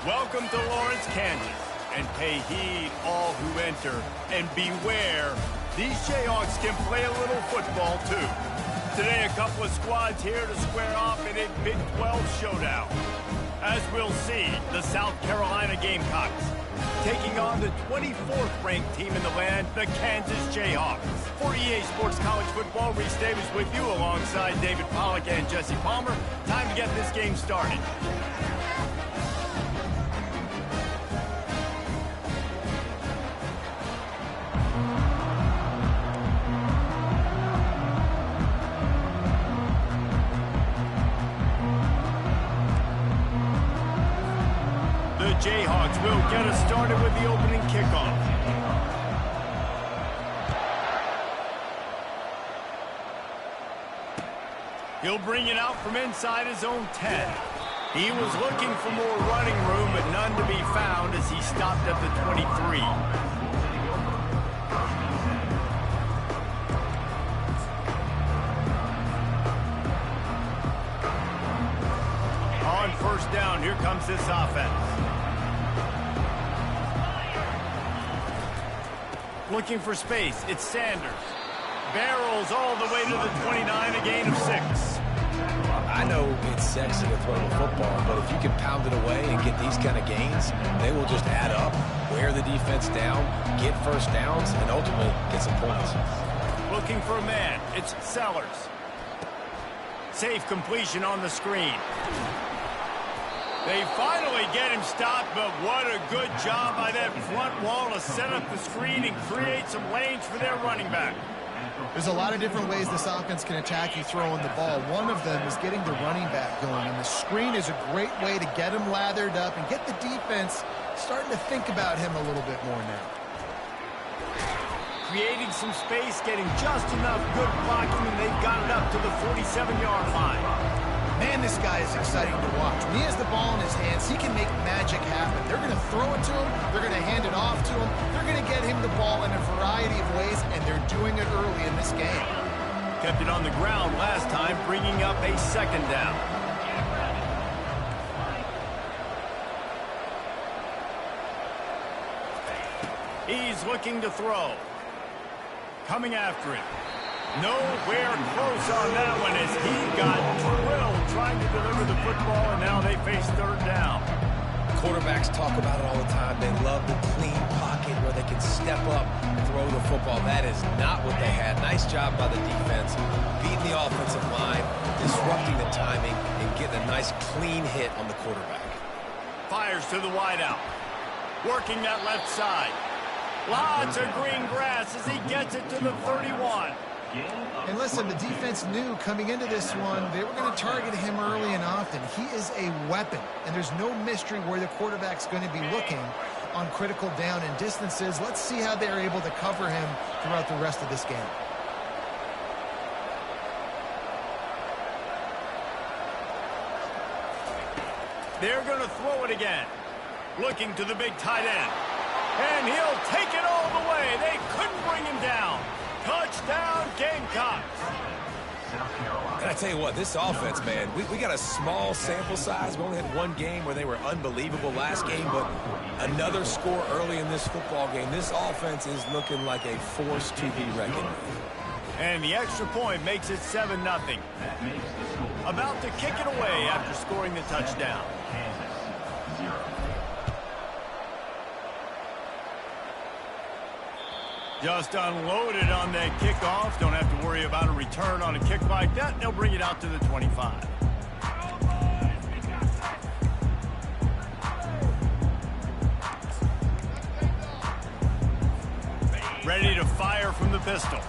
Welcome to Lawrence, Kansas, and pay heed all who enter, and beware, these Jayhawks can play a little football too. Today, a couple of squads here to square off in a Big 12 showdown. As we'll see, the South Carolina Gamecocks taking on the 24th ranked team in the land, the Kansas Jayhawks. For EA Sports College Football, Reese Davis with you alongside David Pollack and Jesse Palmer. Time to get this game started. The Jayhawks will get us started with the opening kickoff. He'll bring it out from inside his own 10. He was looking for more running room, but none to be found as he stopped at the 23. On first down, here comes this offense. Looking for space, it's Sanders. Barrels all the way to the 29, a gain of 6. I know it's sexy to throw the football, but if you can pound it away and get these kind of gains, they will just add up, wear the defense down, get first downs, and ultimately get some points. Looking for a man, it's Sellers. Safe completion on the screen. They finally get him stopped, but what a good job by that front wall to set up the screen and create some lanes for their running back. There's a lot of different ways this offense can attack you throwing the ball. One of them is getting the running back going, and the screen is a great way to get him lathered up and get the defense starting to think about him a little bit more now. Creating some space, getting just enough good blocking, and they've got it up to the 47-yard line. Man, this guy is exciting to watch. When he has the ball in his hands, he can make magic happen. They're going to throw it to him. They're going to hand it off to him. They're going to get him the ball in a variety of ways, and they're doing it early in this game. Kept it on the ground last time, bringing up a second down. He's looking to throw. Coming after it. Nowhere close on that one as he got drilled trying to deliver the football, and now they face third down. Quarterbacks talk about it all the time. They love the clean pocket where they can step up and throw the football. That is not what they had. Nice job by the defense, beating the offensive line, disrupting the timing, and getting a nice clean hit on the quarterback. Fires to the wideout. Working that left side. Lots of green grass as he gets it to the 31. And listen, the defense knew coming into this one, they were going to target him early and often. He is a weapon, and there's no mystery where the quarterback's going to be looking on critical down and distances. Let's see how they're able to cover him throughout the rest of this game. They're going to throw it again. Looking to the big tight end. And he'll take it all the way. They couldn't bring him down. Touchdown, Gamecocks. And I tell you what, this offense, man, we got a small sample size. We only had one game where they were unbelievable last game, but another score early in this football game. This offense is looking like a force to be reckoned with. And the extra point makes it 7-0. About to kick it away after scoring the touchdown. Just unloaded on that kickoff. Don't have to worry about a return on a kick like that. They'll bring it out to the 25. Ready to fire from the pistol.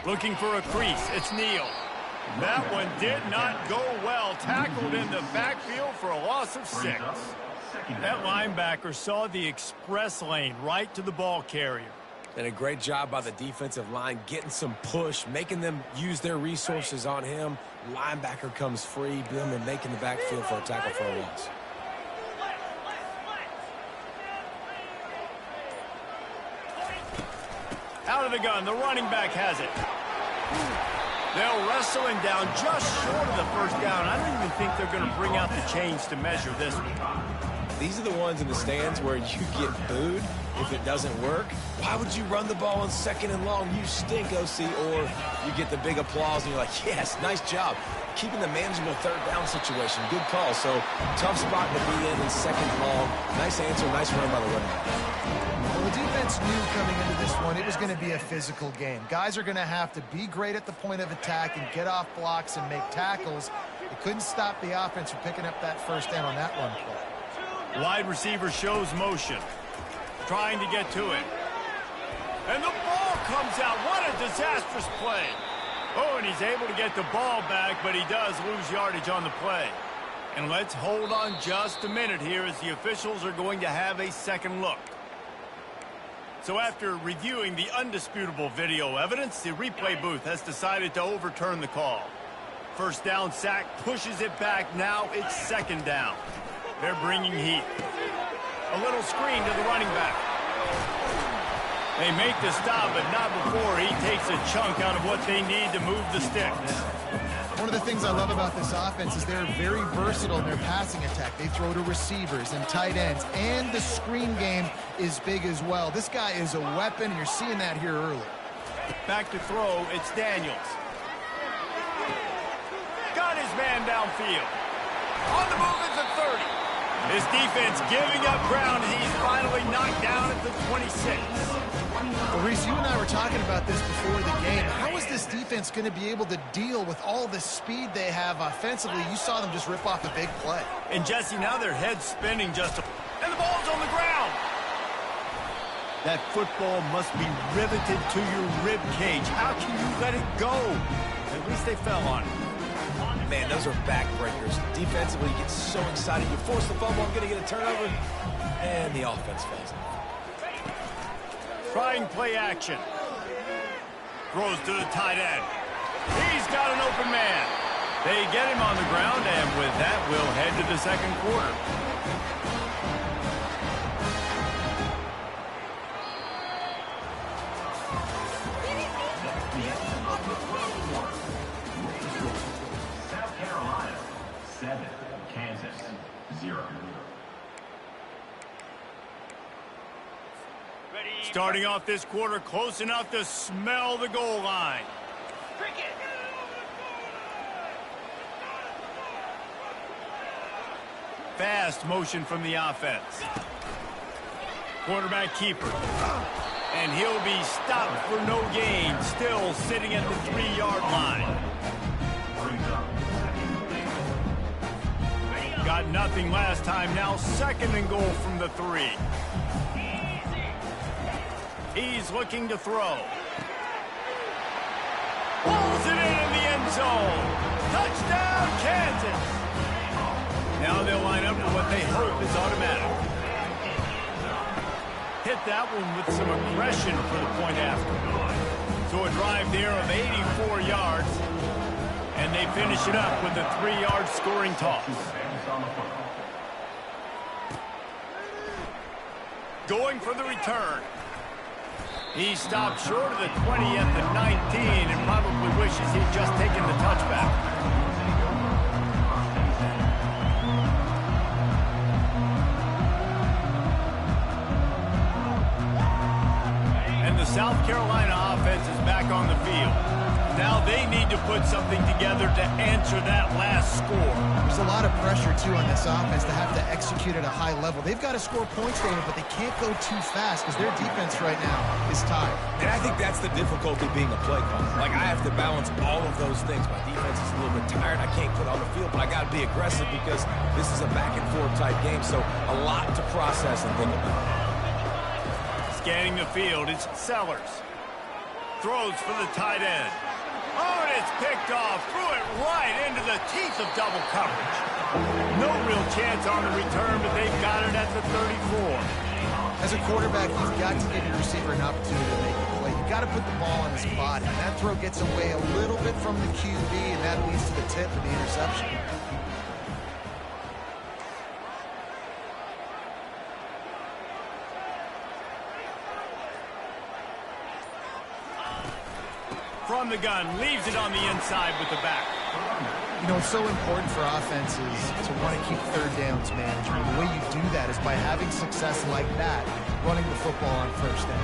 Looking for a crease. It's Neal. That one did not go well. Tackled in the backfield for a loss of 6. That linebacker saw the express lane right to the ball carrier. And a great job by the defensive line getting some push, making them use their resources on him. Linebacker comes free, boom, and making the backfield for a tackle for a loss. Out of the gun, the running back has it. They'll wrestle him down just short of the first down. I don't even think they're going to bring out the chains to measure this one. These are the ones in the stands where you get booed if it doesn't work. Why would you run the ball on 2nd and long? You stink, OC. Or you get the big applause and you're like, yes, nice job. Keeping the manageable 3rd down situation. Good call. So tough spot to be in 2nd and long. Nice answer, nice run by the running back. Well, the defense knew coming into this one it was going to be a physical game. Guys are going to have to be great at the point of attack and get off blocks and make tackles. They couldn't stop the offense from picking up that first down on that run play. Wide receiver shows motion, trying to get to it. And the ball comes out. What a disastrous play. Oh, and he's able to get the ball back, but he does lose yardage on the play. And let's hold on just a minute here as the officials are going to have a second look. So after reviewing the undisputable video evidence, the replay booth has decided to overturn the call. First down sack pushes it back. Now it's 2nd down. They're bringing heat. A little screen to the running back. They make the stop, but not before he takes a chunk out of what they need to move the sticks. One of the things I love about this offense is they're very versatile in their passing attack. They throw to receivers and tight ends, and the screen game is big as well. This guy is a weapon, and you're seeing that here early. Back to throw, it's Daniels. Got his man downfield. On the move is the 30. This defense giving up ground, and he's finally knocked down at the 26. Well, Reese, you and I were talking about this before the game. How is this defense going to be able to deal with all the speed they have offensively? You saw them just rip off a big play. And, Jesse, now their head's spinning just a... And the ball's on the ground. That football must be riveted to your rib cage. How can you let it go? At least they fell on it. Man, those are backbreakers. Defensively, you get so excited. You force the fumble, I'm going to get a turnover, and the offense fails. Trying play action. Throws to the tight end. He's got an open man. They get him on the ground, and with that, we'll head to the 2nd quarter. Starting off this quarter close enough to smell the goal line. Fast motion from the offense. Quarterback keeper. And he'll be stopped for no gain. Still sitting at the 3-yard line. Got nothing last time. Now 2nd and goal from the 3. He's looking to throw. Pulls it in the end zone. Touchdown, Kansas. Now they'll line up for what they hope is automatic. Hit that one with some aggression for the point after. So a drive there of 84 yards. And they finish it up with a 3-yard scoring toss. Going for the return. He stopped short of the 20 at the 19 and probably wishes he'd just taken the touchback. And the South Carolina offense is back on the field. Now they need to put something together to answer that last score. There's a lot of pressure, too, on this offense to have to execute at a high level. They've got to score points, David, but they can't go too fast because their defense right now is tired. And I think that's the difficulty being a play caller. Like, I have to balance all of those things. My defense is a little bit tired. I can't put on the field, but I got to be aggressive because this is a back-and-forth type game, so a lot to process and think about. Scanning the field, it's Sellers. Throws for the tight end. Oh, and it's picked off. Threw it right into the teeth of double coverage. No real chance on the return, but they've got it at the 34. As a quarterback, you've got to give your receiver an opportunity to make a play. You've got to put the ball on his body. And that throw gets away a little bit from the QB, and that leads to the tip of the interception. from the gun, leaves it on the inside with the back. You know, it's so important for offenses to want to keep third downs manageable. The way you do that is by having success like that, running the football on first down.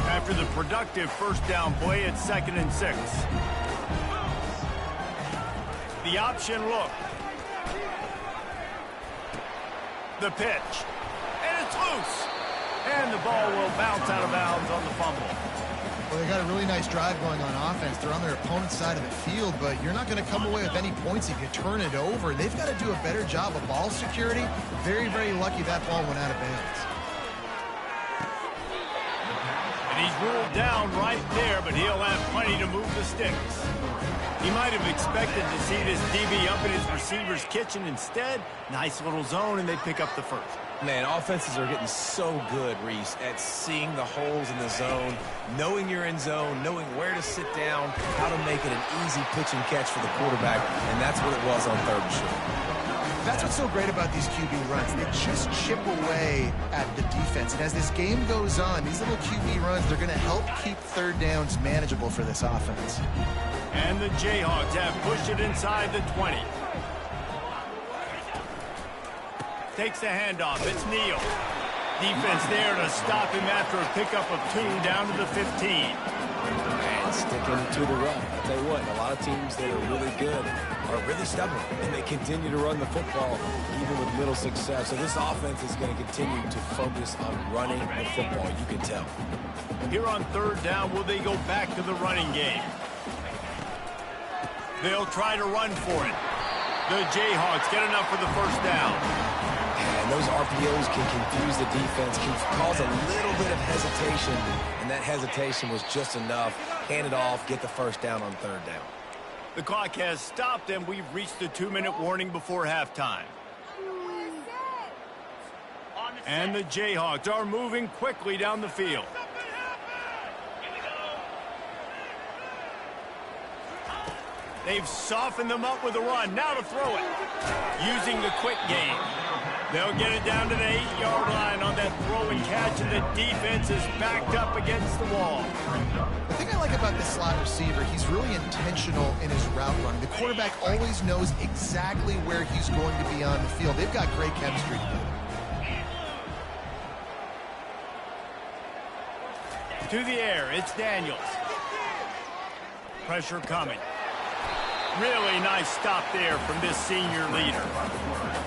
After the productive first down play, it's 2nd and 6. The option look. The pitch. And it's loose. And the ball will bounce out of bounds on the fumble. Well, they got a really nice drive going on offense. They're on their opponent's side of the field, but you're not going to come away with any points if you turn it over. They've got to do a better job of ball security. Very, very lucky that ball went out of bounds. And he's ruled down right there, but he'll have plenty to move the sticks. He might have expected to see this DB up in his receiver's kitchen. Instead, nice little zone, and they pick up the first. Man, offenses are getting so good, Reese, at seeing the holes in the zone, knowing you're in zone, knowing where to sit down, how to make it an easy pitch and catch for the quarterback, and that's what it was on 3rd and short. That's what's so great about these QB runs. They just chip away at the defense. And as this game goes on, these little QB runs, they're going to help keep third downs manageable for this offense. And the Jayhawks have pushed it inside the 20. Takes the handoff. It's Neal. Defense there to stop him after a pickup of 2 down to the 15. And sticking to the run. I'll tell you what, a lot of teams that are really good are really stubborn, and they continue to run the football even with little success. So this offense is going to continue to focus on running the football. You can tell. Here on 3rd down, will they go back to the running game? They'll try to run for it. The Jayhawks get enough for the first down. And those RPOs can confuse the defense, can cause a little bit of hesitation, and that hesitation was just enough. Hand it off, get the first down on 3rd down. The clock has stopped, and we've reached the 2-minute warning before halftime. And the Jayhawks are moving quickly down the field. They've softened them up with a run. Now to throw it. Using the quick game. They'll get it down to the 8-yard line on that throw and catch, and the defense is backed up against the wall. The thing I like about this slot receiver, he's really intentional in his route running. The quarterback always knows exactly where he's going to be on the field. They've got great chemistry together. To the air, it's Daniels. Pressure coming. Really nice stop there from this senior leader.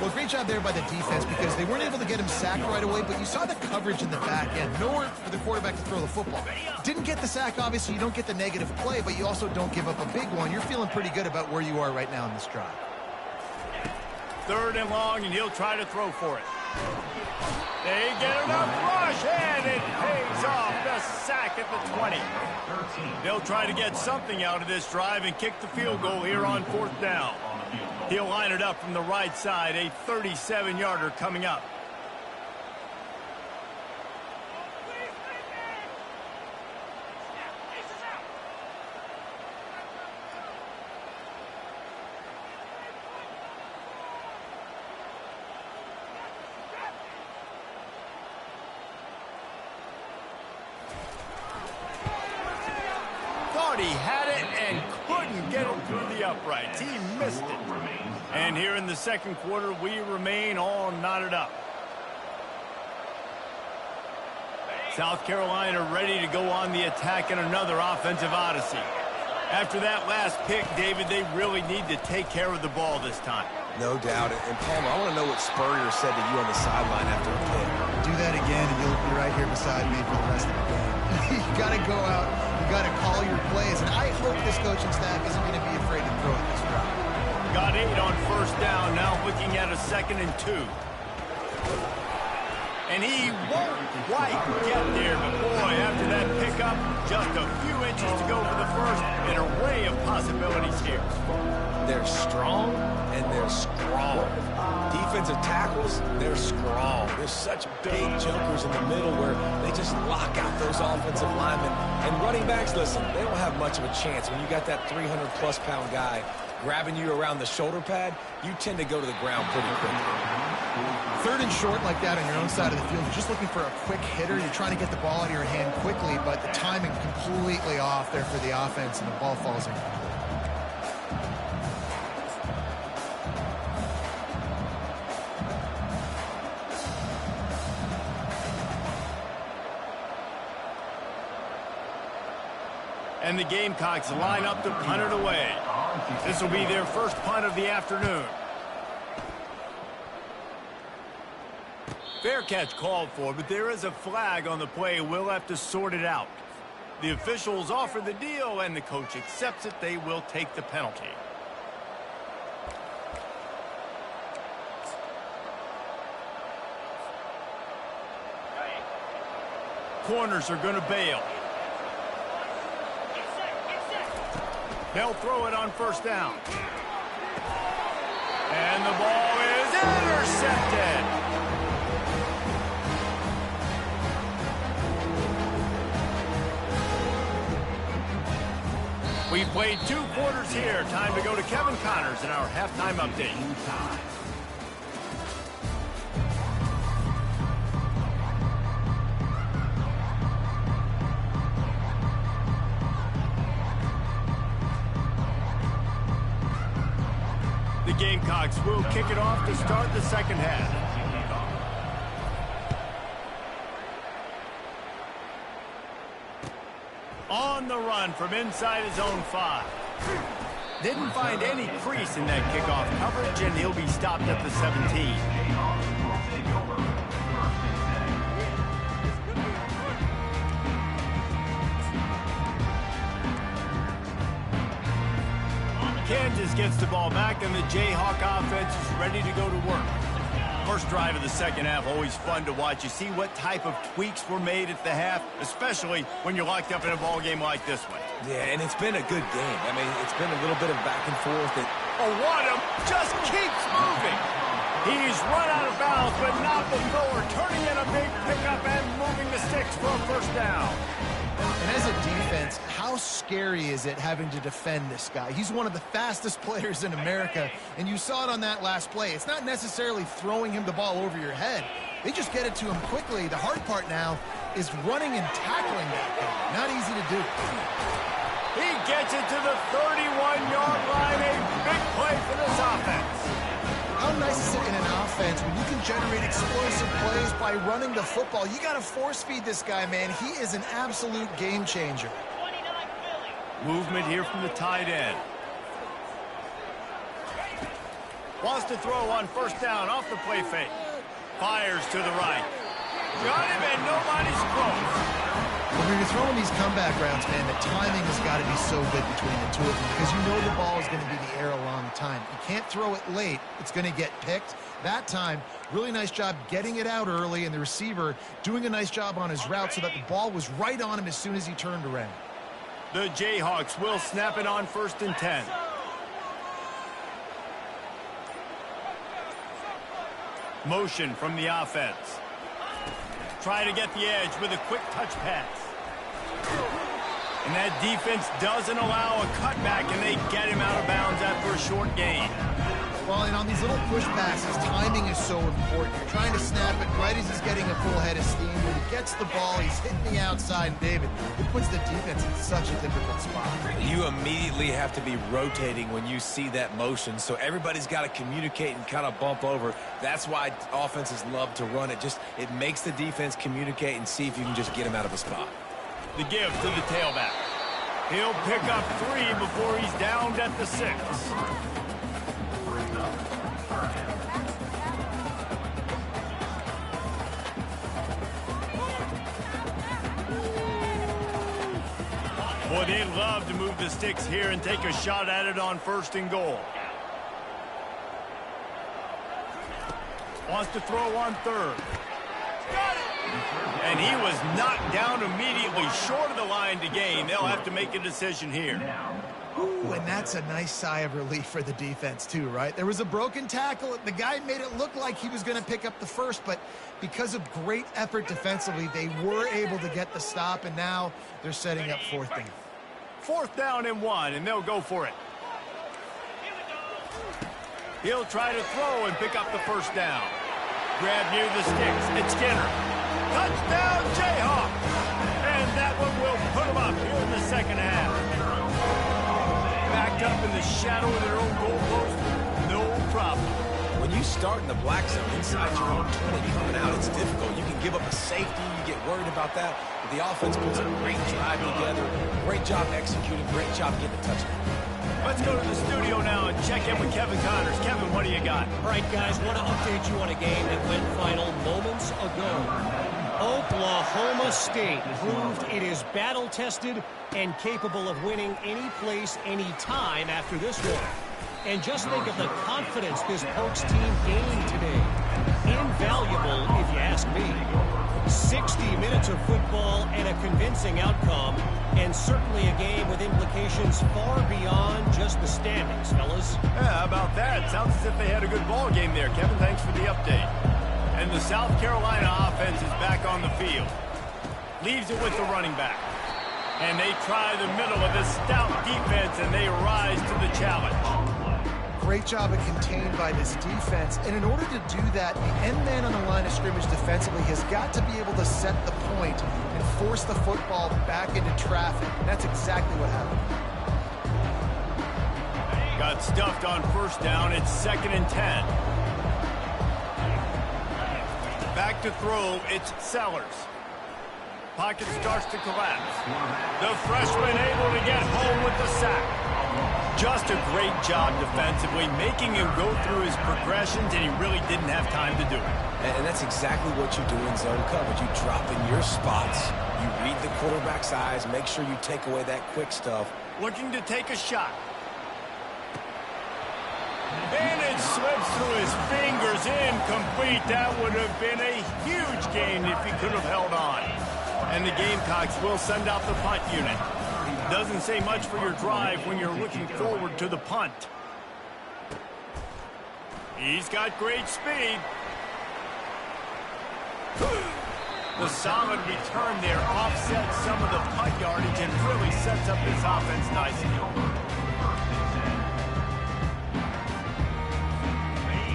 Well, great job there by the defense because they weren't able to get him sacked right away, but you saw the coverage in the back end. Nowhere for the quarterback to throw the football. Didn't get the sack, obviously. You don't get the negative play, but you also don't give up a big one. You're feeling pretty good about where you are right now in this drive. 3rd and long, and he'll try to throw for it. They get enough rush, and it pays off. The sack at the 20. They'll try to get something out of this drive and kick the field goal here on 4th down. He'll line it up from the right side, a 37-yarder coming up. He had it and couldn't get it through the uprights. He missed it. And here in the 2nd quarter, we remain all knotted up. South Carolina ready to go on the attack in another offensive odyssey. After that last pick, David, they really need to take care of the ball this time. No doubt. And Palmer, I want to know what Spurrier said to you on the sideline after a pick. Do that again, and you'll be right here beside me for the rest of the game. You got to go out. You got to call your plays. And I hope this coaching staff isn't going to be afraid to throw it this route. Got 8 on 1st down. Now looking at a 2nd and 2. And he won't quite get there, but boy, after that pickup, just a few inches to go for the first. An array of possibilities here. They're strong, and they're strong. Defensive tackles, they're strong. There's such big jokers in the middle where they just lock out those offensive linemen. And running backs, listen, they don't have much of a chance when you got that 300-plus pound guy grabbing you around the shoulder pad, you tend to go to the ground pretty quickly. Third and short like that on your own side of the field, you're just looking for a quick hitter. You're trying to get the ball out of your hand quickly, but the timing completely off there for the offense, and the ball falls incomplete. And the Gamecocks line up to punt it away. This will be their first punt of the afternoon. Fair catch called for, but there is a flag on the play. We'll have to sort it out. The officials offer the deal, and the coach accepts it. They will take the penalty. Corners are going to bail. They'll throw it on first down. And the ball is intercepted. We've played 2 quarters here. Time to go to Kevin Connors in our halftime update. The Gamecocks will kick it off to start the second half. On the run from inside his own 5. Didn't find any crease in that kickoff coverage, and he'll be stopped at the 17. Kansas gets the ball back, and the Jayhawk offense is ready to go to work. First drive of the second half, always fun to watch. You see what type of tweaks were made at the half, especially when you're locked up in a ball game like this one. Yeah, and it's been a good game. I mean, it's been a little bit of back and forth. Oh, Wadham just keeps moving. He's run out of bounds, but not before turning in a big pickup and moving the sticks for a first down. And as a defense, how scary is it having to defend this guy? He's one of the fastest players in America, and you saw it on that last play. It's not necessarily throwing him the ball over your head. They just get it to him quickly. The hard part now is running and tackling that guy. Not easy to do. He gets it to the 31-yard line. A big play for this offense. How nice is it in an offense when you can generate explosive plays by running the football? You got to force feed this guy, man. He is an absolute game changer. Movement here from the tight end. Wants to throw on first down off the play fake. Fires to the right. Got him, and nobody's close. When you're throwing these comeback routes, man, the timing has got to be so good between the two of them because you know the ball is going to be in the air a long time. You can't throw it late. It's going to get picked. That time, really nice job getting it out early, and the receiver doing a nice job on his route so that the ball was right on him as soon as he turned around. The Jayhawks will snap it on 1st and 10. Motion from the offense. Try to get the edge with a quick touch pass. And that defense doesn't allow a cutback, and they get him out of bounds after a short gain. Well, and on these little push passes, timing is so important. You're trying to snap it right as he's getting a full head of steam. When he gets the ball, he's hitting the outside. David, it puts the defense in such a difficult spot. You immediately have to be rotating when you see that motion, so everybody's got to communicate and kind of bump over. That's why offenses love to run it. It makes the defense communicate and see if you can just get him out of a spot. The give to the tailback. He'll pick up 3 before he's downed at the 6. Boy, they'd love to move the sticks here and take a shot at it on 1st and goal. Wants to throw on 3rd. And he was knocked down immediately short of the line to gain. They'll have to make a decision here. Ooh, and that's a nice sigh of relief for the defense too, right? There was a broken tackle. The guy made it look like he was going to pick up the first, but because of great effort defensively, they were able to get the stop, and now they're setting up 4th down. 4th down and 1, and they'll go for it. He'll try to throw and pick up the first down. Grab near the sticks. It's Skinner. Touchdown, Jayhawk! And that one will put them up here in the second half. Backed up in the shadow of their own goalpost, no problem. When you start in the black zone inside your own 20 coming out, it's difficult. You can give up a safety. You get worried about that. But the offense puts a great drive together. Great job executing. Great job getting a touchdown. Let's go to the studio now and check in with Kevin Connors. Kevin, what do you got? All right, guys, want to update you on a game that went final moments ago. Oklahoma State proved it is battle-tested and capable of winning any place, any time after this one. And just think of the confidence this Pokes team gained today. Invaluable, if you ask me. 60 minutes of football and a convincing outcome, and certainly a game with implications far beyond just the standings, fellas. Yeah, how about that? Sounds as if they had a good ball game there. Kevin, thanks for the update. And the South Carolina offense is back on the field. Leaves it with the running back. And they try the middle of this stout defense, and they rise to the challenge. Great job of contained by this defense. And in order to do that, the end man on the line of scrimmage defensively has got to be able to set the point and force the football back into traffic. And that's exactly what happened. Got stuffed on first down. It's 2nd and 10. Back to throw. It's Sellers. Pocket starts to collapse. The freshman able to get home with the sack. Just a great job defensively, making him go through his progressions, and he really didn't have time to do it. And that's exactly what you do in zone coverage. You drop in your spots, you read the quarterback's eyes, make sure you take away that quick stuff. Looking to take a shot. And it slips through his fingers, incomplete. That would have been a huge gain if he could have held on. And the Gamecocks will send out the punt unit. Doesn't say much for your drive when you're looking forward to the punt. He's got great speed. The solid return there offsets some of the punt yardage and really sets up this offense nicely.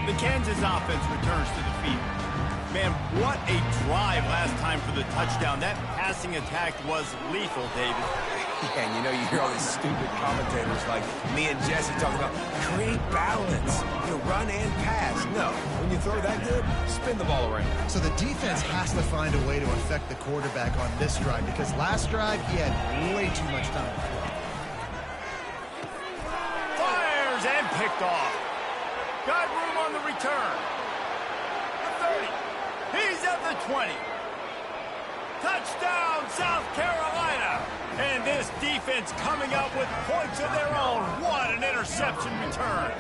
The Kansas offense returns to the field. Man, what a drive last time for the touchdown. That passing attack was lethal, David. Yeah, and you know, you hear all these stupid commentators like me and Jesse talking about create balance, run and pass. No, when you throw that good, spin the ball around. So the defense has to find a way to affect the quarterback on this drive, because last drive he had way too much time to throw. Fires and picked off. Got room on the return. The 30. He's at the 20. Touchdown, South Carolina. And this defense coming up with points of their own. What an interception return.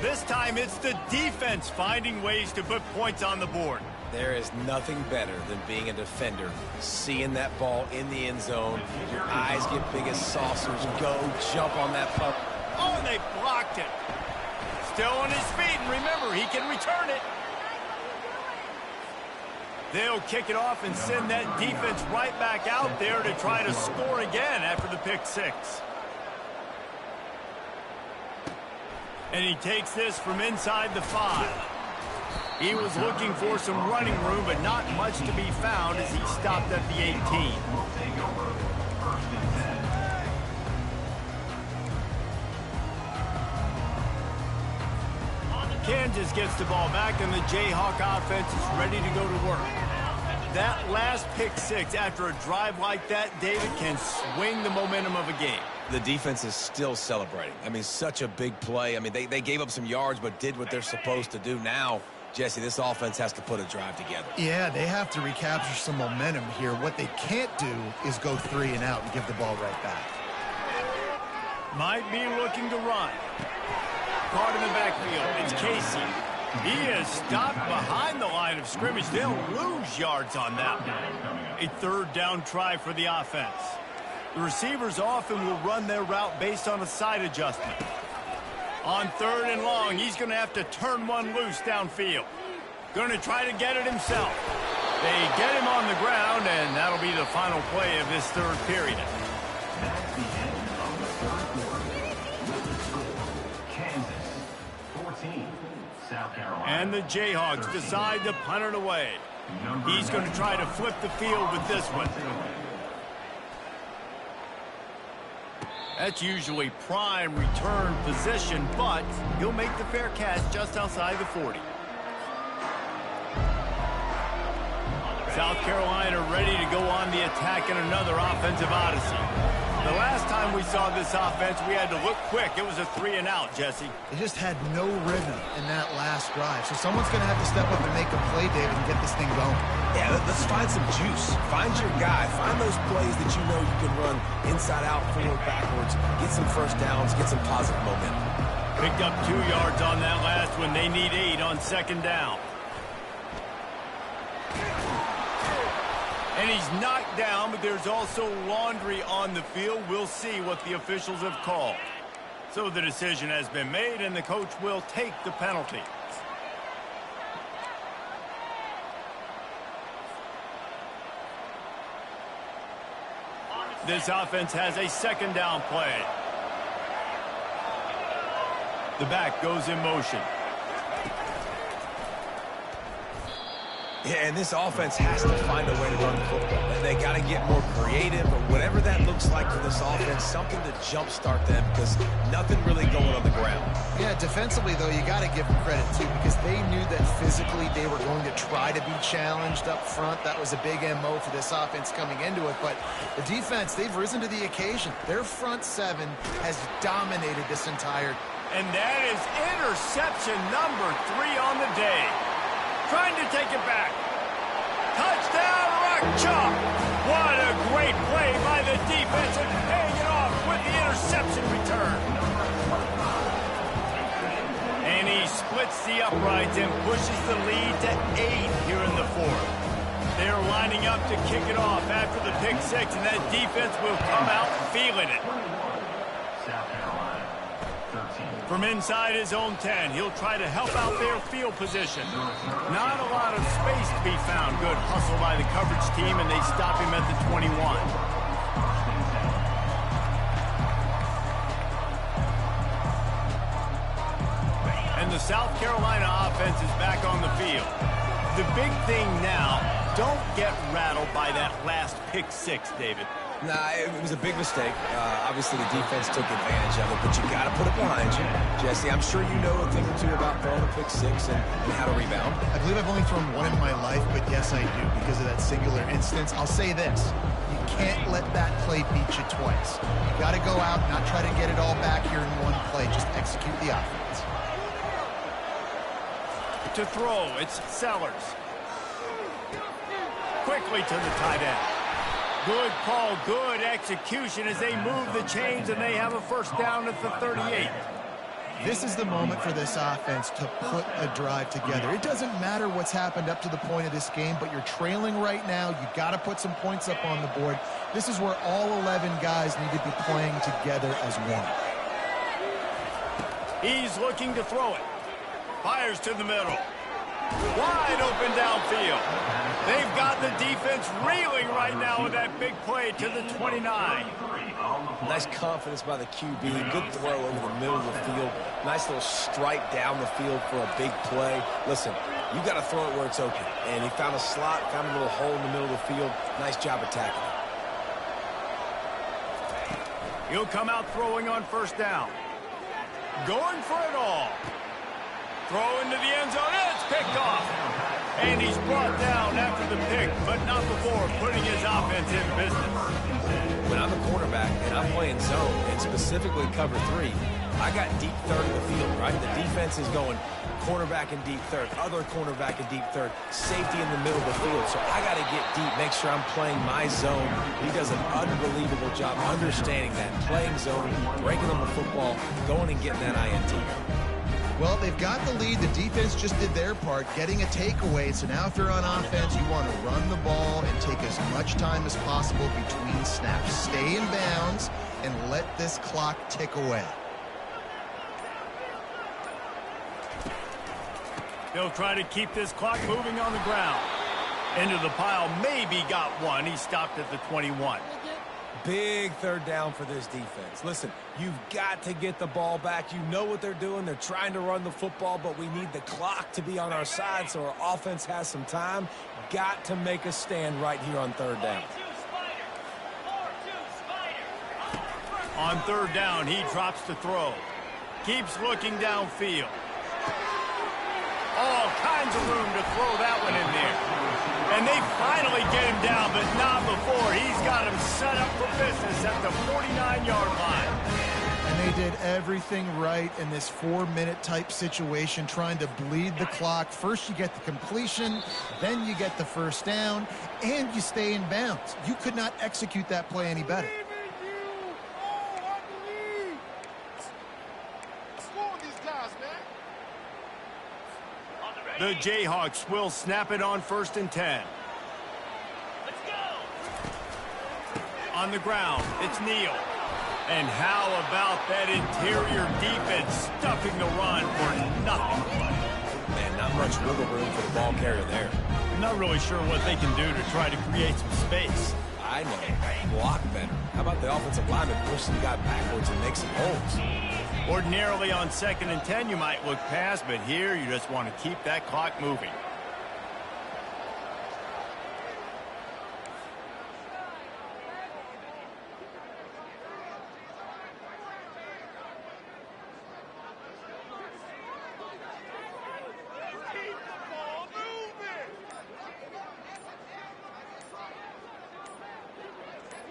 This time it's the defense finding ways to put points on the board. There is nothing better than being a defender, seeing that ball in the end zone. Your eyes get big as saucers. Go jump on that puck. Oh, and they blocked it. Still on his feet, and remember, he can return it. They'll kick it off and send that defense right back out there to try to score again after the pick six. And he takes this from inside the 5. He was looking for some running room, but not much to be found as he stopped at the 18. Kansas gets the ball back, and the Jayhawk offense is ready to go to work. That last pick six after a drive like that, David, can swing the momentum of a game. The defense is still celebrating. I mean, such a big play. I mean, they gave up some yards but did what they're supposed to do. Now, Jesse, this offense has to put a drive together. Yeah, they have to recapture some momentum here. What they can't do is go 3 and out and give the ball right back. Might be looking to run. Caught in the backfield. It's Casey. He is stopped behind the line of scrimmage. They'll lose yards on that one. A third down try for the offense. The receivers often will run their route based on a side adjustment. On 3rd and long, he's going to have to turn one loose downfield. Going to try to get it himself. They get him on the ground, and that'll be the final play of this third period. And the Jayhawks decide to punt it away. He's going to try to flip the field with this one. That's usually prime return position, but he'll make the fair catch just outside the 40. South Carolina ready to go on the attack in another offensive odyssey. The last time we saw this offense, we had to look quick. It was a 3-and-out, Jesse. They just had no rhythm in that last drive. So someone's going to have to step up and make a play, David, and get this thing going. Yeah, let's find some juice. Find your guy. Find those plays that you know you can run inside out, forward, backwards. Get some first downs. Get some positive momentum. Picked up 2 yards on that last one. They need 8 on second down. And he's knocked down, but there's also laundry on the field. We'll see what the officials have called. So the decision has been made, and the coach will take the penalty. This offense has a second down play. The back goes in motion. Yeah, and this offense has to find a way to run the football. They got to get more creative, or whatever that looks like for this offense, something to jumpstart them, because nothing really going on the ground. Yeah, defensively, though, you got to give them credit, too, because they knew that physically they were going to try to be challenged up front. That was a big MO for this offense coming into it. But the defense, they've risen to the occasion. Their front seven has dominated this entire. And that is interception number 3 on the day. Trying to take it back. Touchdown, Ncaa! What a great play by the defense, and paying it off with the interception return. And he splits the uprights and pushes the lead to 8 here in the 4th. They're lining up to kick it off after the pick 6, and that defense will come out feeling it. From inside his own 10, he'll try to help out their field position. Not a lot of space to be found. Good hustle by the coverage team, and they stop him at the 21. And the South Carolina offense is back on the field. The big thing now, don't get rattled by that last pick 6, David. Nah, it was a big mistake. Obviously, the defense took advantage of it, but you got to put it behind you. Jesse, I'm sure you know a thing or two about throwing a pick 6 and how to rebound. I believe I've only thrown one in my life, but yes, I do, because of that singular instance. I'll say this. You can't let that play beat you twice. You got to go out, not try to get it all back here in one play. Just execute the offense. To throw, it's Sellers. Quickly to the tight end. Good call, good execution as they move the chains, and they have a first down at the 38. This is the moment for this offense to put a drive together. It doesn't matter what's happened up to the point of this game, but you're trailing right now. You got to put some points up on the board. This is where all 11 guys need to be playing together as one. He's looking to throw it. Fires to the middle. Wide open downfield. They've got the defense reeling right now with that big play to the 29. Nice confidence by the QB. Good throw over the middle of the field. Nice little strike down the field for a big play. Listen, you got to throw it where it's open. And he found a slot, found a little hole in the middle of the field. Nice job attacking it. He'll come out throwing on first down. Going for it all. Throw into the end zone. It's picked off. And he's brought down after the pick, but not before putting his offense in business. When I'm a quarterback and I'm playing zone, and specifically cover 3, I got deep third of the field, right? The defense is going cornerback in deep third, other cornerback in deep third, safety in the middle of the field. So I got to get deep, make sure I'm playing my zone. He does an unbelievable job understanding that, playing zone, breaking on the football, going and getting that INT. Well, they've got the lead. The defense just did their part, getting a takeaway. So now if you're on offense, you want to run the ball and take as much time as possible between snaps. Stay in bounds and let this clock tick away. They'll try to keep this clock moving on the ground. Into the pile, maybe got one. He stopped at the 21. Big third down for this defense. Listen, you've got to get the ball back. You know what they're doing. They're trying to run the football, but we need the clock to be on our side so our offense has some time. Got to make a stand right here on third down. On third down, he drops the throw. Keeps looking downfield. All kinds of room to throw that one in there. And they finally get him down, but not before. He's got him set up for business at the 49-yard line. And they did everything right in this 4-minute type situation, trying to bleed the clock. First you get the completion, then you get the first down, and you stay in bounds. You could not execute that play any better. The Jayhawks will snap it on 1st and 10. Let's go. On the ground, it's Neal. And how about that interior defense stuffing the run for nothing? Man, not much wiggle room for the ball carrier there. I'm not really sure what they can do to try to create some space. I know. Block better. How about the offensive lineman push the guy backwards and make some holes? Ordinarily on 2nd and 10, you might look past, but here you just want to keep that clock moving.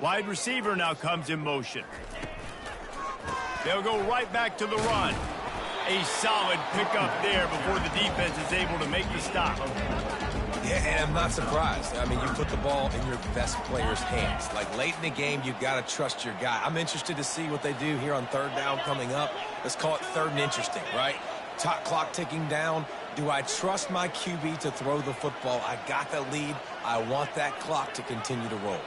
Wide receiver now comes in motion. They'll go right back to the run. A solid pickup there before the defense is able to make the stop. Yeah, and I'm not surprised. I mean, you put the ball in your best player's hands. Like, late in the game, you've got to trust your guy. I'm interested to see what they do here on third down coming up. Let's call it third and interesting, right? Top clock ticking down. Do I trust my QB to throw the football? I got the lead. I want that clock to continue to roll.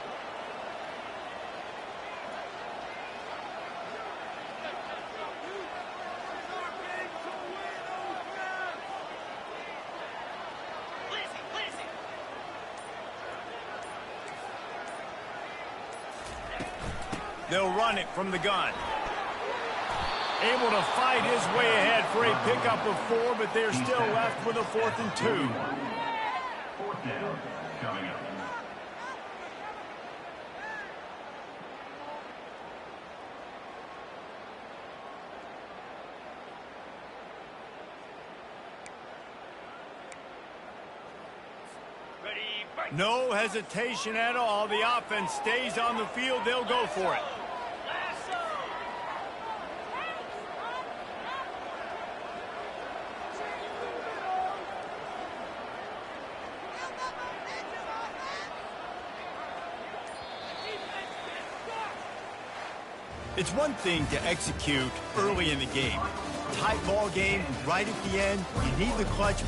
They'll run it from the gun. Able to fight his way ahead for a pickup of 4, but they're still left with a 4th and 2. 4th down coming up. No hesitation at all. The offense stays on the field. They'll go for it. It's one thing to execute early in the game. Tight ball game right at the end. You need the clutch